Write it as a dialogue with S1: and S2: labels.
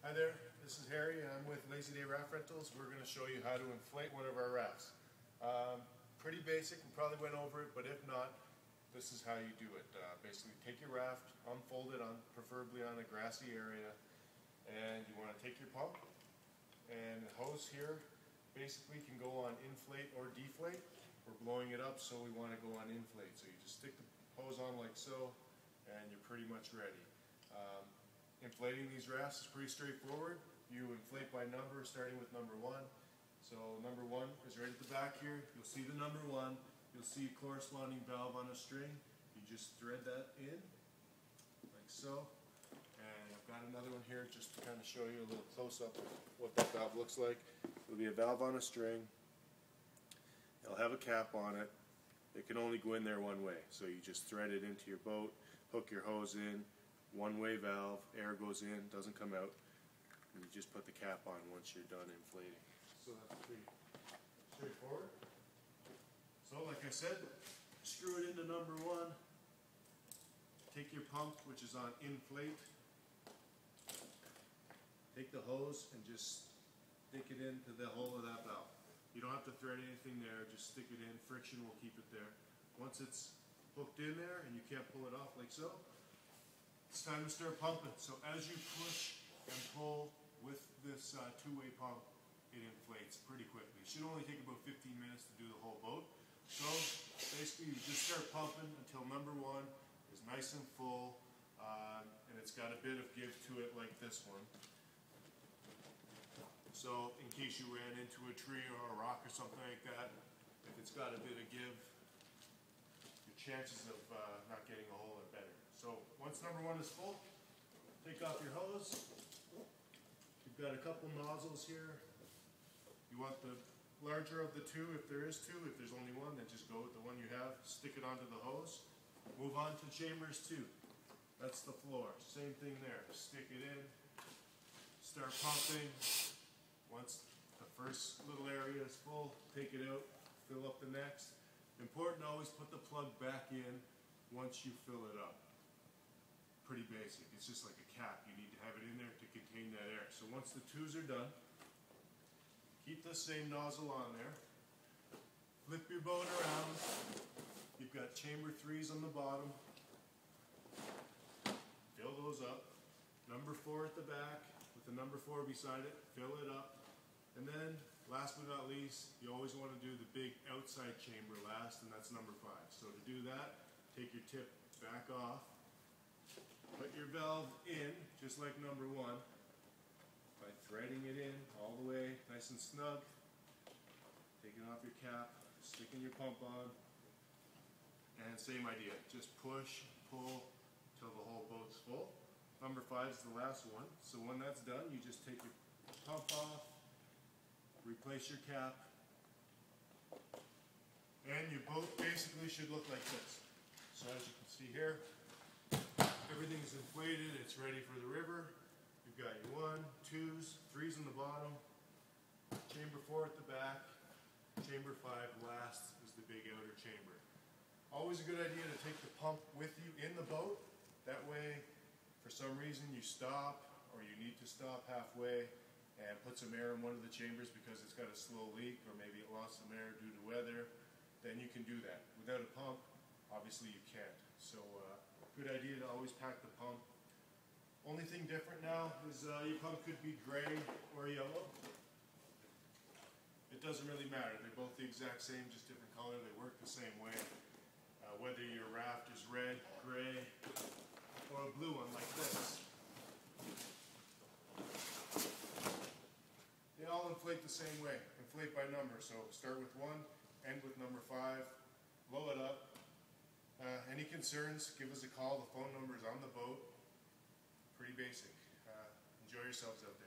S1: Hi there, this is Harry and I'm with Lazy Day Raft Rentals. We're going to show you how to inflate one of our rafts. Pretty basic, we probably went over it, but if not, this is how you do it. Basically take your raft, unfold it preferably on a grassy area, and you want to take your pump, and the hose here basically can go on inflate or deflate. We're blowing it up, so we want to go on inflate. So you just stick the hose on like so, and you're pretty much ready. Inflating these rafts is pretty straightforward. You inflate by number, starting with number 1. So number 1 is right at the back here. You'll see the number 1. You'll see a corresponding valve on a string. You just thread that in, like so. And I've got another one here just to kind of show you a little close-up of what that valve looks like. It'll be a valve on a string. It'll have a cap on it. It can only go in there one way. So you just thread it into your boat, hook your hose in, one-way valve, air goes in, doesn't come out, and you just put the cap on once you're done inflating. So that's pretty straightforward. So like I said, screw it into number 1, take your pump, which is on inflate, take the hose and just stick it into the hole of that valve. You don't have to thread anything there, just stick it in, friction will keep it there. Once it's hooked in there and you can't pull it off like so, it's time to start pumping. So as you push and pull with this two-way pump, it inflates pretty quickly. It should only take about 15 minutes to do the whole boat. So basically you just start pumping until number 1 is nice and full, and it's got a bit of give to it like this one. So in case you ran into a tree or a rock or something like that, if it's got a bit of give, your chances of not getting a hole are better. So once number 1 is full, take off your hose. You've got a couple nozzles here. You want the larger of the two if there is 2. If there's only 1, then just go with the one you have. Stick it onto the hose. Move on to chambers 2. That's the floor. Same thing there. Stick it in. Start pumping. Once the first little area is full, take it out. Fill up the next. Important to always put the plug back in once you fill it up. Pretty basic. It's just like a cap. You need to have it in there to contain that air. So once the 2s are done, keep the same nozzle on there. Flip your boat around. You've got chamber 3s on the bottom. Fill those up. Number 4 at the back with the number 4 beside it. Fill it up. And then, last but not least, you always want to do the big outside chamber last, and that's number 5. So to do that, take your tip back off. Put your valve in, just like number 1, by threading it in all the way, nice and snug. Taking off your cap, sticking your pump on, and same idea. Just push, pull, till the whole boat's full. Number 5 is the last one, so when that's done, you just take your pump off, replace your cap, and your boat basically should look like this. So as you can see here, everything's inflated, it's ready for the river. You've got your 1, 2s, 3s on the bottom, chamber 4 at the back, chamber 5 last is the big outer chamber. Always a good idea to take the pump with you in the boat. That way, for some reason you stop or you need to stop halfway and put some air in one of the chambers because it's got a slow leak or maybe it lost some air due to weather, then you can do that. Without a pump, obviously you can't. So good idea to always pack the pump. Only thing different now is your pump could be gray or yellow. It doesn't really matter. They're both the exact same, just different color. They work the same way. Whether your raft is red, gray, or a blue one like this. They all inflate the same way. Inflate by number. So start with 1, end with number 5, blow it up. Any concerns, give us a call. The phone number is on the boat. Pretty basic. Enjoy yourselves out there.